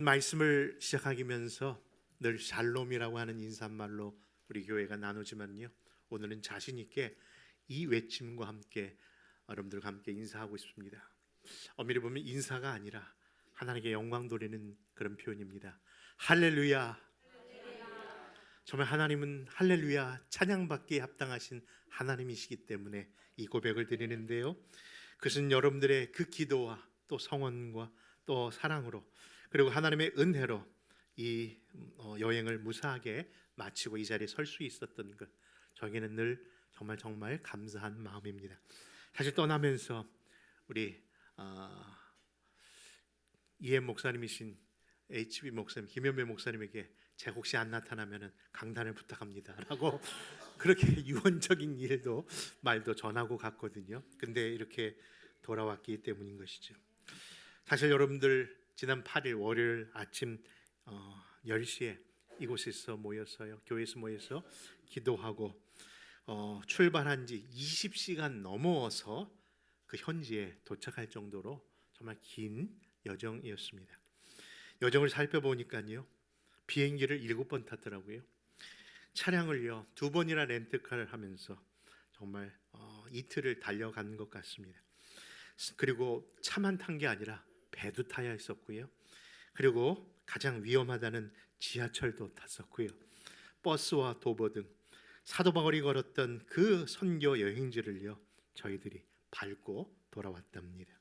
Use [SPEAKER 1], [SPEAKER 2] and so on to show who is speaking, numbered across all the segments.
[SPEAKER 1] 말씀을 시작하면서 늘 샬롬이라고 하는 인사말로 우리 교회가 나누지만요, 오늘은 자신 있게 이 외침과 함께 여러분들과 함께 인사하고 싶습니다. 엄밀히 보면 인사가 아니라 하나님께 영광 돌리는 그런 표현입니다. 할렐루야. 정말 하나님은 할렐루야 찬양받기에 합당하신 하나님이시기 때문에 이 고백을 드리는데요, 그것은 여러분들의 그 기도와 또 성원과 또 사랑으로, 그리고 하나님의 은혜로 이 여행을 무사하게 마치고 이 자리에 설 수 있었던 것, 저에게는 늘 정말 감사한 마음입니다. 사실 떠나면서 우리 이해 목사님이신 HB 목사님, 김현배 목사님에게 제가 혹시 안 나타나면 강단을 부탁합니다 라고 그렇게 유언적인 말도 전하고 갔거든요. 근데 이렇게 돌아왔기 때문인 것이죠. 사실 여러분들 지난 8일 월요일 아침 10시에 이곳에서 모여서요, 교회에서 모여서 기도하고 출발한 지 20시간 넘어서 그 현지에 도착할 정도로 정말 긴 여정이었습니다. 여정을 살펴보니까요, 비행기를 7번 탔더라고요. 차량을요 2번이나 렌트카를 하면서 정말 이틀을 달려간 것 같습니다. 그리고 차만 탄 게 아니라 배도 타야 했었고요. 그리고 가장 위험하다는 지하철도 탔었고요. 버스와 도보 등 사도바울이 걸었던 그 선교 여행지를요 저희들이 밟고 돌아왔답니다.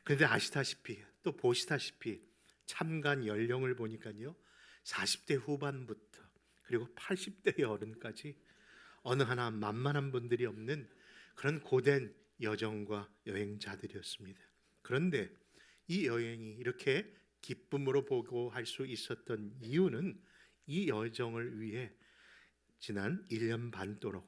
[SPEAKER 1] 그런데 아시다시피 또 보시다시피 참관 연령을 보니까요 40대 후반부터 그리고 80대의 어른까지 어느 하나 만만한 분들이 없는 그런 고된 여정과 여행자들이었습니다. 그런데 이 여행이 이렇게 기쁨으로 보고 할 수 있었던 이유는 이 여정을 위해 지난 1년 반 동안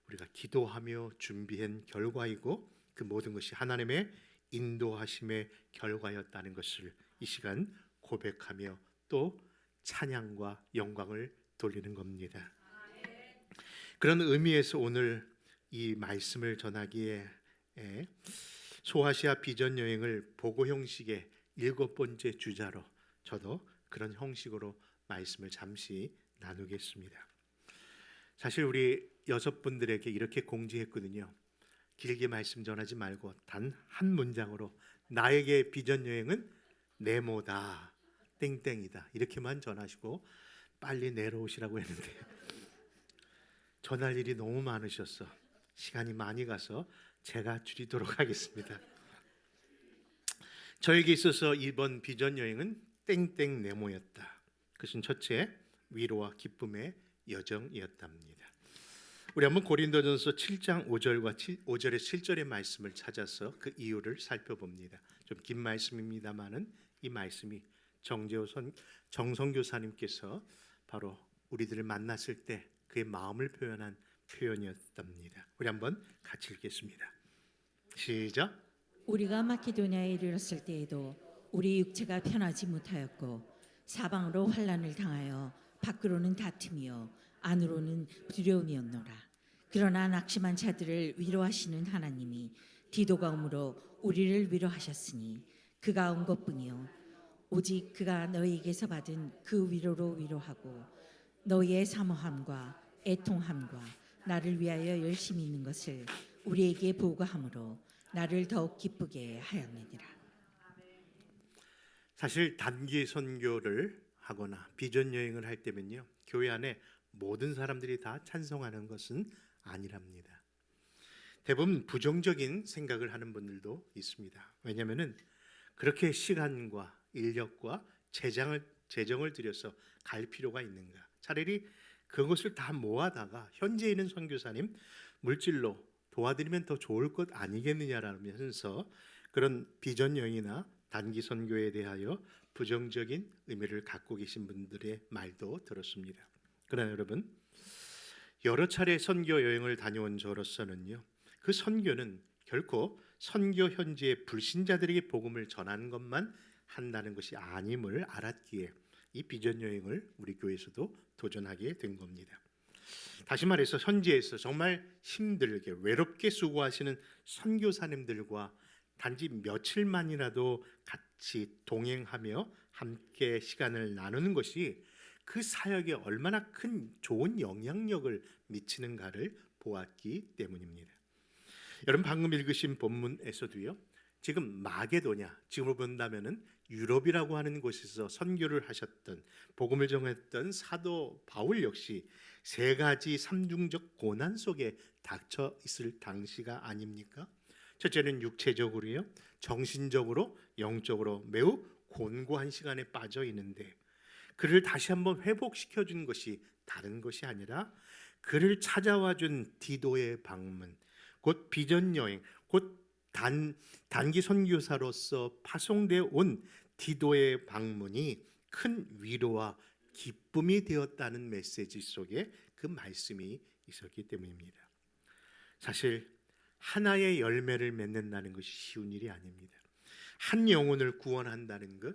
[SPEAKER 1] 우리가 기도하며 준비한 결과이고, 그 모든 것이 하나님의 인도하심의 결과였다는 것을 이 시간 고백하며 또 찬양과 영광을 돌리는 겁니다. 그런 의미에서 오늘 이 말씀을 전하기에 소아시아 비전 여행을 보고 형식의 7번째 주자로 저도 그런 형식으로 말씀을 잠시 나누겠습니다. 사실 우리 6분들에게 이렇게 공지했거든요. 길게 말씀 전하지 말고 단 한 문장으로 나에게 비전 여행은 네모다, 땡땡이다 이렇게만 전하시고 빨리 내려오시라고 했는데 전할 일이 너무 많으셔서 시간이 많이 가서 제가 줄이도록 하겠습니다. 저에게 있어서 이번 비전 여행은 땡땡 네모였다. 그것은 첫째, 위로와 기쁨의 여정이었답니다. 우리 한번 고린도전서 7장 5절과 5절의 7절의 말씀을 찾아서 그 이유를 살펴봅니다. 좀 긴 말씀입니다만은 이 말씀이 정성교사님께서 바로 우리들을 만났을 때 그의 마음을 표현한 표현이었답니다. 우리 한번 같이 읽겠습니다. 시작.
[SPEAKER 2] 우리가 마케도냐에 이르렀을 때에도 우리 육체가 편하지 못하였고 사방으로 환난을 당하여 밖으로는 다툼이요 안으로는 두려움이었노라. 그러나 낙심한 자들을 위로하시는 하나님이 디도가 오므로 우리를 위로하셨으니 그가 온 것뿐이요 오직 그가 너희에게서 받은 그 위로로 위로하고 너희의 사모함과 애통함과 나를 위하여 열심히 있는 것을 우리에게 보고함으로 나를 더욱 기쁘게 하였느니라.
[SPEAKER 1] 사실 단기 선교를 하거나 비전 여행을 할 때면요, 교회 안에 모든 사람들이 다 찬성하는 것은 아니랍니다. 대부분 부정적인 생각을 하는 분들도 있습니다. 왜냐하면 그렇게 시간과 인력과 재정을 들여서 갈 필요가 있는가? 차라리 그것을 다 모아다가 현지에 있는 선교사님 물질로 도와드리면 더 좋을 것 아니겠느냐라면서 그런 비전 여행이나 단기 선교에 대하여 부정적인 의미를 갖고 계신 분들의 말도 들었습니다. 그러나 여러분, 여러 차례 선교 여행을 다녀온 저로서는요, 그 선교는 결코 선교 현지의 불신자들에게 복음을 전하는 것만 한다는 것이 아님을 알았기에 이 비전 여행을 우리 교회에서도 도전하게 된 겁니다. 다시 말해서 현지에서 정말 힘들게 외롭게 수고하시는 선교사님들과 단지 며칠만이라도 같이 동행하며 함께 시간을 나누는 것이 그 사역에 얼마나 큰 좋은 영향력을 미치는가를 보았기 때문입니다. 여러분 방금 읽으신 본문에서도요. 지금 마게도냐, 지금으로 본다면은 유럽이라고 하는 곳에서 선교를 하셨던 복음을 전했던 사도 바울 역시 세 가지 삼중적 고난 속에 닥쳐 있을 당시가 아닙니까? 첫째는 육체적으로요, 정신적으로, 영적으로 매우 곤고한 시간에 빠져 있는데 그를 다시 한번 회복시켜 준 것이 다른 것이 아니라 그를 찾아와 준 디도의 방문, 곧 비전 여행, 곧 단기 선교사로서 파송되어 온 디도의 방문이 큰 위로와 기쁨이 되었다는 메시지 속에 그 말씀이 있었기 때문입니다. 사실 하나의 열매를 맺는다는 것이 쉬운 일이 아닙니다. 한 영혼을 구원한다는 것,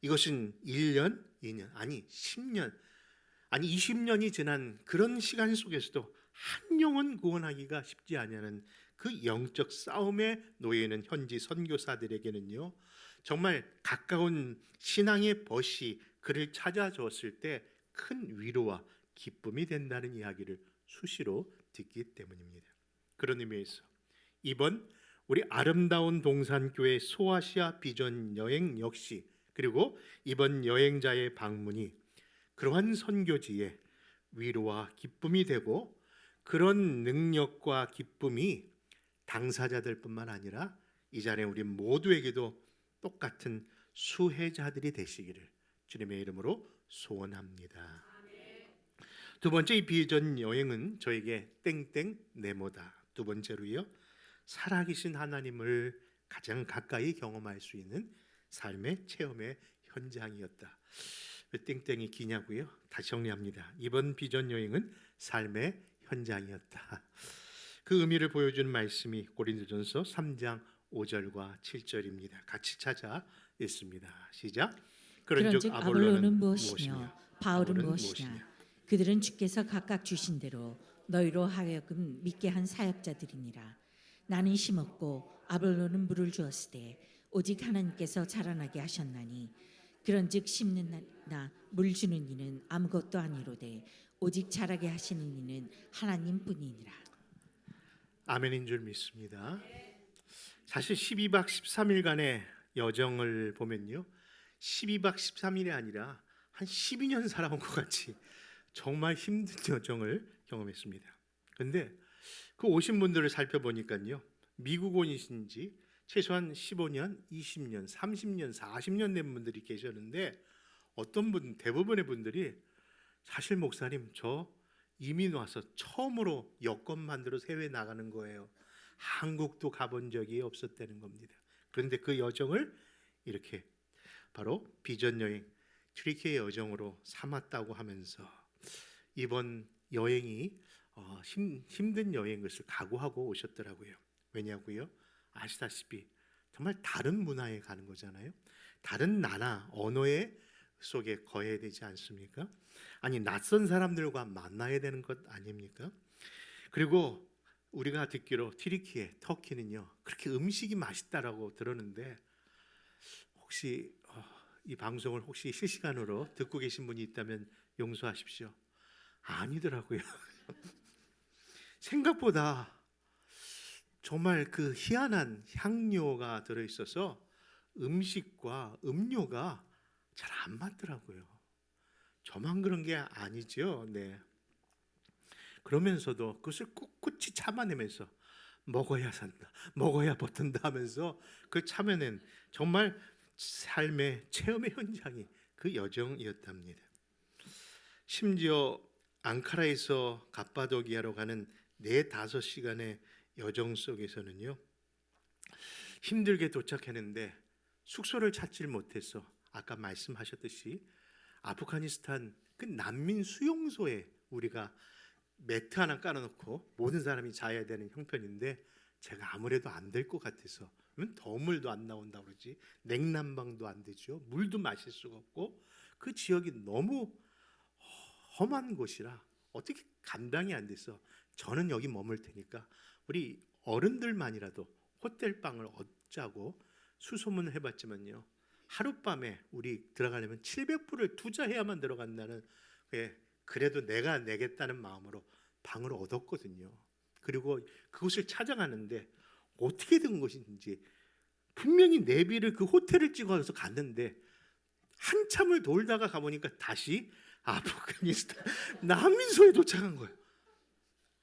[SPEAKER 1] 이것은 1년, 2년, 아니 10년, 아니 20년이 지난 그런 시간 속에서도 한 영혼 구원하기가 쉽지 않냐는 그 영적 싸움에 놓여 있는 현지 선교사들에게는요, 정말 가까운 신앙의 벗이 그를 찾아주었을 때 큰 위로와 기쁨이 된다는 이야기를 수시로 듣기 때문입니다. 그런 의미에서 이번 우리 아름다운 동산교회 소아시아 비전 여행 역시, 그리고 이번 여행자의 방문이 그러한 선교지에 위로와 기쁨이 되고, 그런 능력과 기쁨이 당사자들뿐만 아니라 이 자리에 우리 모두에게도 똑같은 수혜자들이 되시기를 주님의 이름으로 소원합니다. 두 번째, 이 비전 여행은 저에게 땡땡 네모다. 두 번째로요, 살아계신 하나님을 가장 가까이 경험할 수 있는 삶의 체험의 현장이었다. 왜 땡땡이 기냐고요? 다시 정리합니다. 이번 비전 여행은 삶의 현장이었다. 그 의미를 보여주는 말씀이 고린도전서 3장 5절과 7절입니다. 같이 찾아 읽습니다. 시작.
[SPEAKER 2] 그런즉 아볼로는 무엇이며
[SPEAKER 1] 무엇이냐?
[SPEAKER 2] 바울은 무엇이냐? 그들은 주께서 각각 주신 대로 너희로 하여금 믿게 한 사역자들이니라. 나는 심었고 아볼로는 물을 주었으되 오직 하나님께서 자라나게 하셨나니 그런즉 심는 나 물 주는 이는 아무것도 아니로되 오직 자라게 하시는 이는 하나님뿐이니라.
[SPEAKER 1] 아멘인 줄 믿습니다. 사실 12박 13일간의 여정을 보면요, 12박 13일이 아니라 한 12년 살아온 것 같이 정말 힘든 여정을 경험했습니다. 그런데 그 오신 분들을 살펴보니까요, 미국원이신지 최소한 15년, 20년, 30년, 40년 된 분들이 계셨는데, 어떤 분, 대부분의 분들이 사실 목사님 저 이민 와서 처음으로 여권 만들어서 해외 나가는 거예요. 한국도 가본 적이 없었다는 겁니다. 그런데 그 여정을 이렇게 바로 비전 여행, 트리키의 여정으로 삼았다고 하면서 이번 여행이 힘든 여행인 것을 각오하고 오셨더라고요. 왜냐고요? 아시다시피 정말 다른 문화에 가는 거잖아요. 다른 나라, 언어의 속에 거해야 되지 않습니까? 아니 낯선 사람들과 만나야 되는 것 아닙니까? 그리고 우리가 듣기로 튀르키예, 터키는요 그렇게 음식이 맛있다라고 들었는데, 혹시 이 방송을 혹시 실시간으로 듣고 계신 분이 있다면 용서하십시오. 아니더라고요. 생각보다 정말 그 희한한 향료가 들어있어서 음식과 음료가 잘 안 맞더라고요. 저만 그런 게 아니죠. 네. 그러면서도 그것을 꿋꿋이 참아내면서 먹어야 산다, 먹어야 버틴다 하면서 그 참아낸 정말 삶의 체험의 현장이 그 여정이었답니다. 심지어 앙카라에서 갑바도기아로 가는 4-5시간의 여정 속에서는요, 힘들게 도착했는데 숙소를 찾질 못해서 아까 말씀하셨듯이 아프가니스탄 그 난민 수용소에 우리가 매트 하나 깔아놓고 모든 사람이 자야 되는 형편인데, 제가 아무래도 안 될 것 같아서, 더물도 안 나온다고 그러지, 냉난방도 안 되죠, 물도 마실 수가 없고, 그 지역이 너무 험한 곳이라 어떻게 감당이 안 돼서 저는 여기 머물 테니까 우리 어른들만이라도 호텔 방을 얻자고 수소문을 해봤지만요, 하룻밤에 우리 들어가려면 700불을 투자해야만 들어간다는, 그래도 내가 내겠다는 마음으로 방을 얻었거든요. 그리고 그곳을 찾아가는데 어떻게 된 것인지, 분명히 내비를 그 호텔을 찍어서 갔는데 한참을 돌다가 가보니까 다시 아프가니스탄 난민소에 도착한 거예요.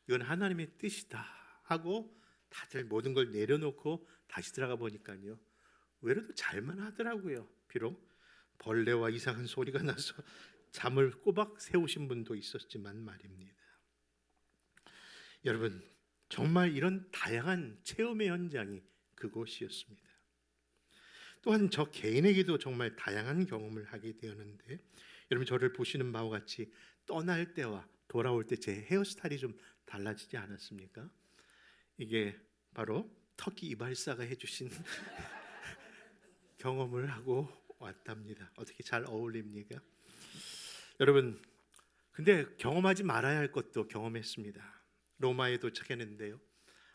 [SPEAKER 1] 이건 하나님의 뜻이다 하고 다들 모든 걸 내려놓고 다시 들어가 보니까요, 외로도 잘만 하더라고요. 비록 벌레와 이상한 소리가 나서 잠을 꼬박 세우신 분도 있었지만 말입니다. 여러분, 정말 이런 다양한 체험의 현장이 그곳이었습니다. 또한 저 개인에게도 정말 다양한 경험을 하게 되었는데, 여러분 저를 보시는 바와 같이 떠날 때와 돌아올 때 제 헤어스타일이 좀 달라지지 않았습니까? 이게 바로 터키 이발사가 해주신 경험을 하고 왔답니다. 어떻게 잘 어울립니까? 여러분, 근데 경험하지 말아야 할 것도 경험했습니다. 로마에 도착했는데요,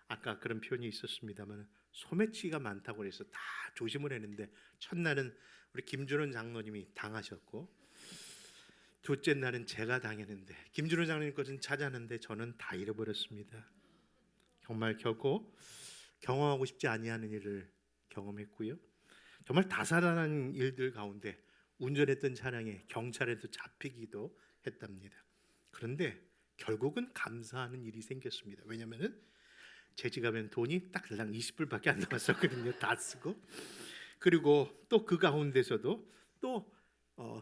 [SPEAKER 1] 아까 그런 표현이 있었습니다만 소매치기가 많다고 해서 다 조심을 했는데, 첫날은 우리 김준원 장로님이 당하셨고, 둘째 날은 제가 당했는데, 김준원 장로님 것은 찾았는데 저는 다 잃어버렸습니다. 정말 결코 경험하고 싶지 아니하는 일을 경험했고요, 정말 다사다난 일들 가운데 운전했던 차량에 경찰에도 잡히기도 했답니다. 그런데 결국은 감사하는 일이 생겼습니다. 왜냐하면 제 지갑엔 돈이 딱 달랑 20불밖에 안 남았었거든요. 다 쓰고. 그리고 또 그 가운데서도 또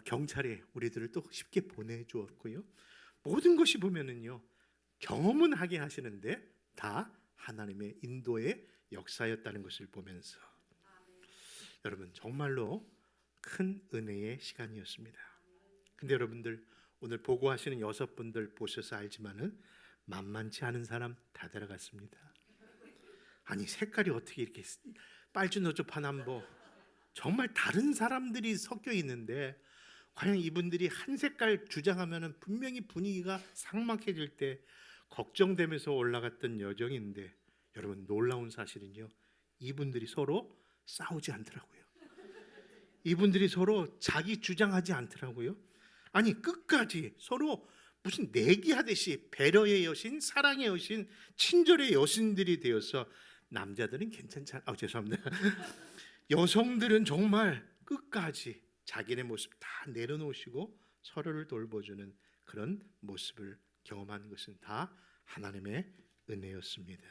[SPEAKER 1] 경찰에 우리들을 또 쉽게 보내주었고요. 모든 것이 보면은요, 경험은 하게 하시는데 다 하나님의 인도의 역사였다는 것을 보면서, 여러분 정말로 큰 은혜의 시간이었습니다. 근데 여러분들 오늘 보고하시는 6분들 보셔서 알지만은 만만치 않은 사람 다 들어갔습니다. 아니 색깔이 어떻게 이렇게 빨주노초 파남보, 정말 다른 사람들이 섞여 있는데, 과연 이분들이 한 색깔 주장하면은 분명히 분위기가 삭막해질 때 걱정되면서 올라갔던 여정인데, 여러분 놀라운 사실은요, 이분들이 서로 싸우지 않더라고요. 이분들이 서로 자기 주장하지 않더라고요. 아니 끝까지 서로 무슨 내기하듯이 배려의 여신, 사랑의 여신, 친절의 여신들이 되어서, 남자들은 괜찮잖아. 죄송합니다. 여성들은 정말 끝까지 자기네 모습 다 내려놓으시고 서로를 돌보주는 그런 모습을 경험한 것은 다 하나님의 은혜였습니다.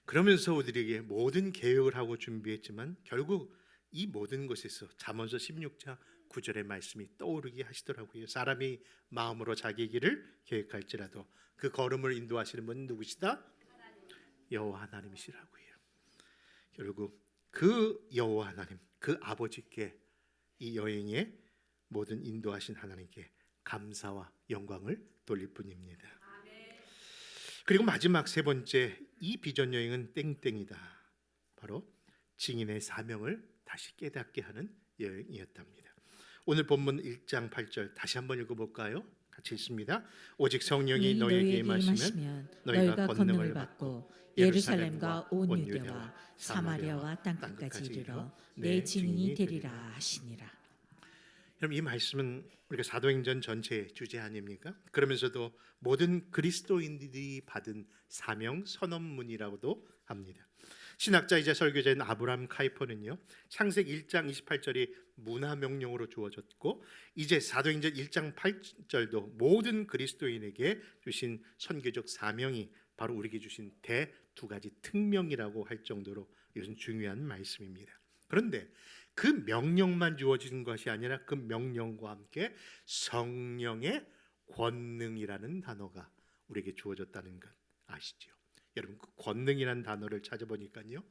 [SPEAKER 1] 그러면서 우리에게 모든 계획을 하고 준비했지만 결국 이 모든 것에서 잠언서 16장 9절의 말씀이 떠오르게 하시더라고요. 사람이 마음으로 자기 길을 계획할지라도 그 걸음을 인도하시는 분은 누구시다? 여호와 하나님이시라고요. 결국 그 여호와 하나님, 그 아버지께 이 여행의 모든 인도하신 하나님께 감사와 영광을 돌릴 뿐입니다. 그리고 마지막 세 번째, 이 비전 여행은 땡땡이다. 바로 증인의 사명을 다시 깨닫게 하는 여행이었답니다. 오늘 본문 1장 8절 다시 한번 읽어볼까요? 같이 읽습니다. 오직 성령이 너희에게 임하시면 너희가 권능을 받고 예루살렘과 온 유대와 사마리아와 땅끝까지 이르러 내 증인이 되리라 하시니라. 그럼 이 말씀은 우리가 사도행전 전체의 주제 아닙니까? 그러면서도 모든 그리스도인들이 받은 사명 선언문이라고도 합니다. 신학자이자 설교자인 아브라함 카이퍼는요, 창세기 1장 28절이 문화 명령으로 주어졌고, 이제 사도행전 1장 8절도 모든 그리스도인에게 주신 선교적 사명이 바로 우리에게 주신 대 두 가지 특명이라고 할 정도로 이것은 중요한 말씀입니다. 그런데 그 명령만 주어진 것이 아니라 그 명령과 함께 성령의 권능이라는 단어가 우리에게 주어졌다는 것 아시죠? 여러분 그 권능이라는 단어를 찾아보니까요,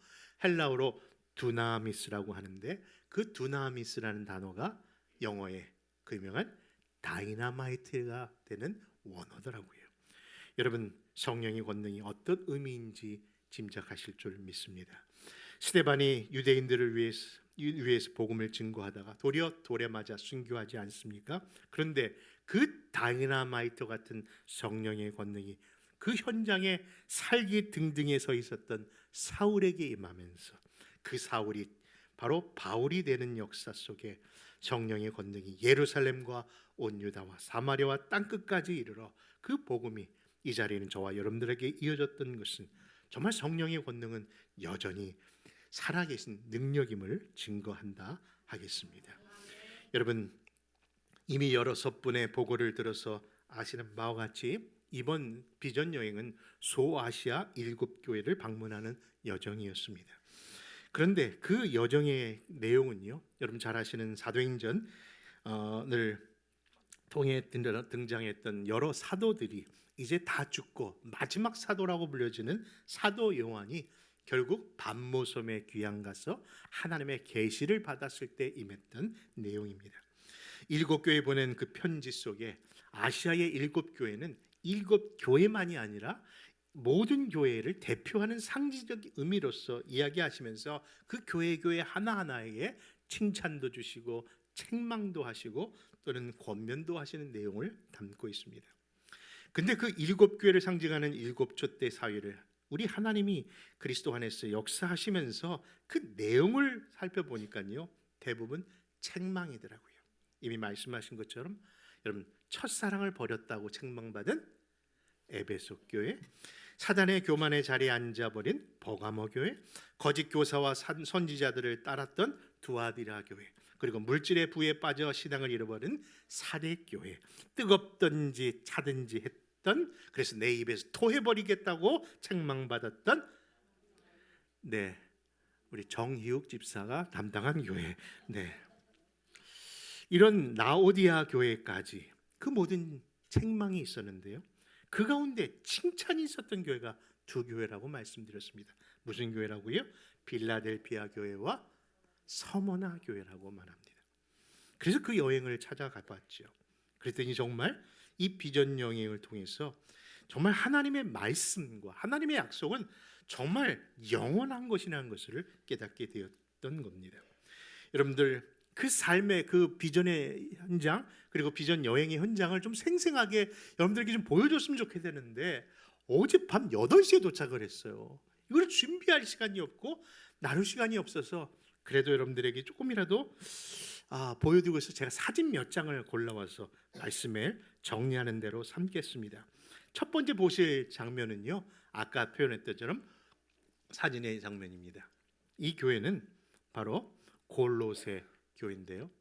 [SPEAKER 1] 헬라어로 두나미스라고 하는데, 그 두나미스라는 단어가 영어의 그 유명한 다이나마이트가 되는 원어더라고요. 여러분 성령의 권능이 어떤 의미인지 짐작하실 줄 믿습니다. 스데반이 유대인들을 위해서 복음을 증거하다가 도리어 돌에 맞아 순교하지 않습니까? 그런데 그 다이나마이트 같은 성령의 권능이 그 현장에 살기 등등에 서 있었던 사울에게 임하면서 그 사울이 바로 바울이 되는 역사 속에 성령의 권능이 예루살렘과 온 유다와 사마리아와 땅끝까지 이르러 그 복음이 이 자리에는 저와 여러분들에게 이어졌던 것은 정말 성령의 권능은 여전히 살아계신 능력임을 증거한다 하겠습니다. 여러분, 이미 여러 서분의 보고를 들어서 아시는 바와 같이 이번 비전 여행은 소아시아 7교회를 방문하는 여정이었습니다. 그런데 그 여정의 내용은요, 여러분 잘 아시는 사도행전을 통해 등장했던 여러 사도들이 이제 다 죽고 마지막 사도라고 불려지는 사도 요한이 결국 밤모섬에 귀양 가서 하나님의 계시를 받았을 때 임했던 내용입니다. 7교회 보낸 그 편지 속에 아시아의 7교회는 7교회만이 아니라 모든 교회를 대표하는 상징적 의미로서 이야기하시면서 그 교회 하나하나에게 칭찬도 주시고 책망도 하시고 또는 권면도 하시는 내용을 담고 있습니다. 근데 그 7교회를 상징하는 7촛대 사회를 우리 하나님이 그리스도 안에서 역사하시면서 그 내용을 살펴보니까요, 대부분 책망이더라고요. 이미 말씀하신 것처럼 여러분, 첫사랑을 버렸다고 책망받은 에베소 교회, 사단의 교만의 자리에 앉아버린 버가모 교회, 거짓 교사와 선지자들을 따랐던 두아디라 교회, 그리고 물질의 부에 빠져 신앙을 잃어버린 사대 교회, 뜨겁든지 차든지 했던, 그래서 내 입에서 토해버리겠다고 책망받았던 우리 정희욱 집사가 담당한 교회, 이런 라오디아 교회까지 그 모든 책망이 있었는데요, 그 가운데 칭찬이 있었던 교회가 두 교회라고 말씀드렸습니다. 무슨 교회라고요? 빌라델피아 교회와 서머나 교회라고 말합니다. 그래서 그 여행을 찾아가 봤죠. 그랬더니 정말 이 비전 여행을 통해서 정말 하나님의 말씀과 하나님의 약속은 정말 영원한 것이라는 것을 깨닫게 되었던 겁니다. 여러분들, 그 삶의 그 비전의 현장 그리고 비전 여행의 현장을 좀 생생하게 여러분들에게 좀 보여줬으면 좋겠는데, 어젯밤 8시에 도착을 했어요. 이걸 준비할 시간이 없고 나눌 시간이 없어서 그래도 여러분들에게 조금이라도 보여드리고 있어서 제가 사진 몇 장을 골라와서 말씀을 정리하는 대로 삼겠습니다. 첫 번째 보실 장면은요, 아까 표현했던 것처럼 사진의 장면입니다. 이 교회는 바로 골로새 교회인데요.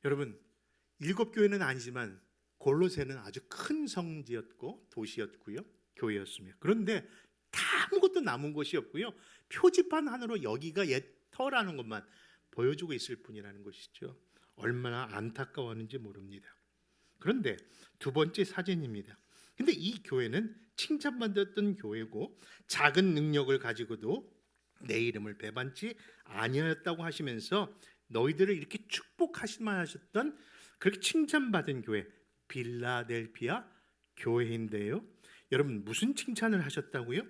[SPEAKER 1] 여러분, 7교회는 아니지만 골로새는 아주 큰 성지였고 도시였고요, 교회였습니다. 그런데 다 아무것도 남은 곳이 없고요, 표지판 하나로 여기가 옛 터라는 것만 보여주고 있을 뿐이라는 것이죠. 얼마나 안타까웠는지 모릅니다. 그런데 두 번째 사진입니다. 근데 이 교회는 칭찬받았던 교회고 작은 능력을 가지고도 내 이름을 배반치 아니하였다고 하시면서 너희들을 이렇게 축복하시만 하셨던, 그렇게 칭찬받은 교회 빌라델피아 교회인데요, 여러분 무슨 칭찬을 하셨다고요?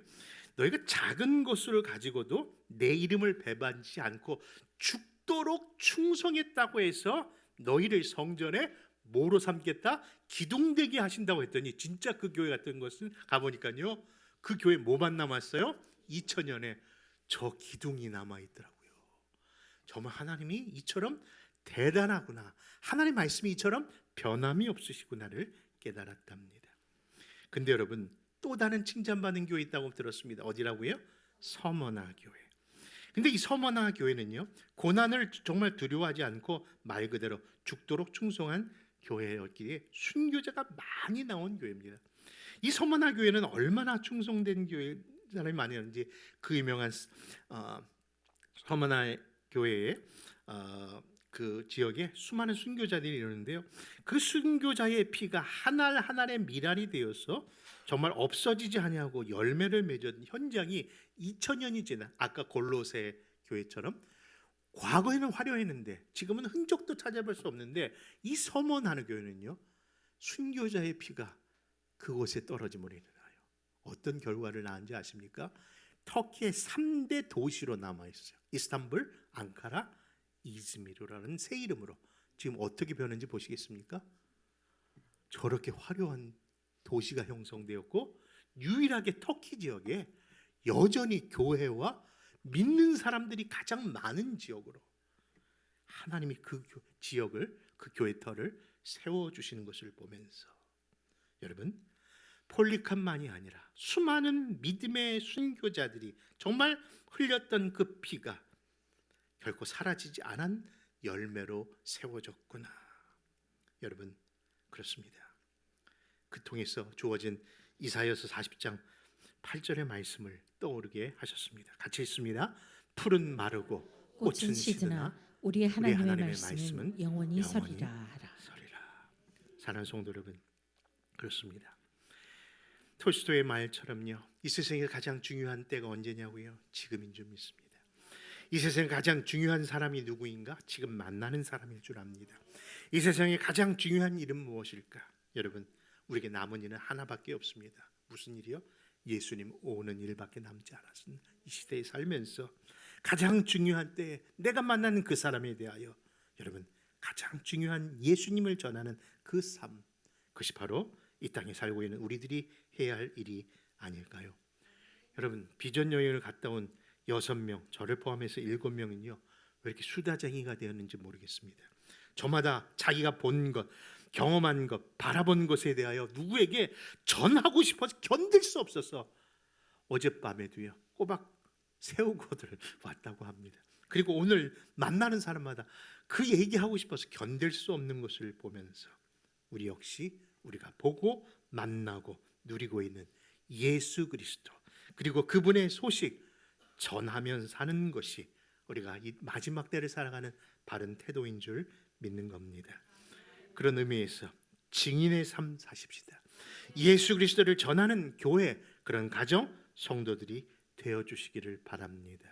[SPEAKER 1] 너희가 작은 것을 가지고도 내 이름을 배반치 않고 죽도록 충성했다고 해서 너희를 성전에 뭐로 삼겠다? 기둥되게 하신다고 했더니, 진짜 그 교회 같은 것은 가보니까요, 그 교회 뭐만 남았어요? 2000년에 저 기둥이 남아있더라고요. 정말 하나님이 이처럼 대단하구나, 하나님 말씀이 이처럼 변함이 없으시구나를 깨달았답니다. 근데 여러분, 또 다른 칭찬받는 교회 있다고 들었습니다. 어디라고요? 서머나 교회. 근데 이 서머나 교회는요, 고난을 정말 두려워하지 않고 말 그대로 죽도록 충성한 교회였기에 순교자가 많이 나온 교회입니다. 이 서머나 교회는 얼마나 충성된 교회 사람이 많이 있는지, 그 유명한 서머나 교회의 그 지역에 수많은 순교자들이 이러는데요, 그 순교자의 피가 하날 하날의 미랄이 되어서 정말 없어지지 아니하고 열매를 맺은 현장이 2000년이 지난 아까 골로새 교회처럼 과거에는 화려했는데 지금은 흔적도 찾아볼 수 없는데, 이 서머나 교회는요, 순교자의 피가 그곳에 떨어짐으로 인하여 어떤 결과를 낳은지 아십니까? 터키의 3대 도시로 남아있어요. 이스탄불, 앙카라, 이즈미르라는 새 이름으로 지금 어떻게 변했는지 보시겠습니까? 저렇게 화려한 도시가 형성되었고, 유일하게 터키 지역에 여전히 교회와 믿는 사람들이 가장 많은 지역으로 하나님이 그 지역을, 그 교회터를 세워주시는 것을 보면서 여러분, 폴리칸만이 아니라 수많은 믿음의 순교자들이 정말 흘렸던 그 피가 결코 사라지지 않은 열매로 세워졌구나. 여러분, 그렇습니다. 그 통해서 주어진 이사야서 40장 8절의 말씀을 떠오르게 하셨습니다. 같이 읽습니다. 풀은 마르고 꽃은 시드나
[SPEAKER 2] 우리 하나님의
[SPEAKER 1] 하나님의
[SPEAKER 2] 말씀은 영원히 서리라 하라.
[SPEAKER 1] 사랑하는 성도 여러분, 그렇습니다. 톨스토이의 말처럼요, 이 세상에 가장 중요한 때가 언제냐고요? 지금인 줄 믿습니다. 이 세상에 가장 중요한 사람이 누구인가? 지금 만나는 사람일 줄 압니다. 이 세상에 가장 중요한 일은 무엇일까? 여러분, 우리에게 남은 일은 하나밖에 없습니다. 무슨 일이요? 예수님 오는 일밖에 남지 않았은 이 시대에 살면서 가장 중요한 때에 내가 만나는 그 사람에 대하여 여러분, 가장 중요한 예수님을 전하는 그 삶, 그것이 바로 이 땅에 살고 있는 우리들이 해야 할 일이 아닐까요? 여러분, 비전 여행을 갔다 온 6명, 저를 포함해서 7명은요 왜 이렇게 수다쟁이가 되었는지 모르겠습니다. 저마다 자기가 본 것, 경험한 것, 바라본 것에 대하여 누구에게 전하고 싶어서 견딜 수 없어서 어젯밤에도요 꼬박 새우고들 왔다고 합니다. 그리고 오늘 만나는 사람마다 그 얘기하고 싶어서 견딜 수 없는 것을 보면서 우리 역시 우리가 보고 만나고 누리고 있는 예수 그리스도, 그리고 그분의 소식 전하면 사는 것이 우리가 이 마지막 때를 살아가는 바른 태도인 줄 믿는 겁니다. 그런 의미에서 증인의 삶 사십시다. 예수 그리스도를 전하는 교회, 그런 가정, 성도들이 되어주시기를 바랍니다.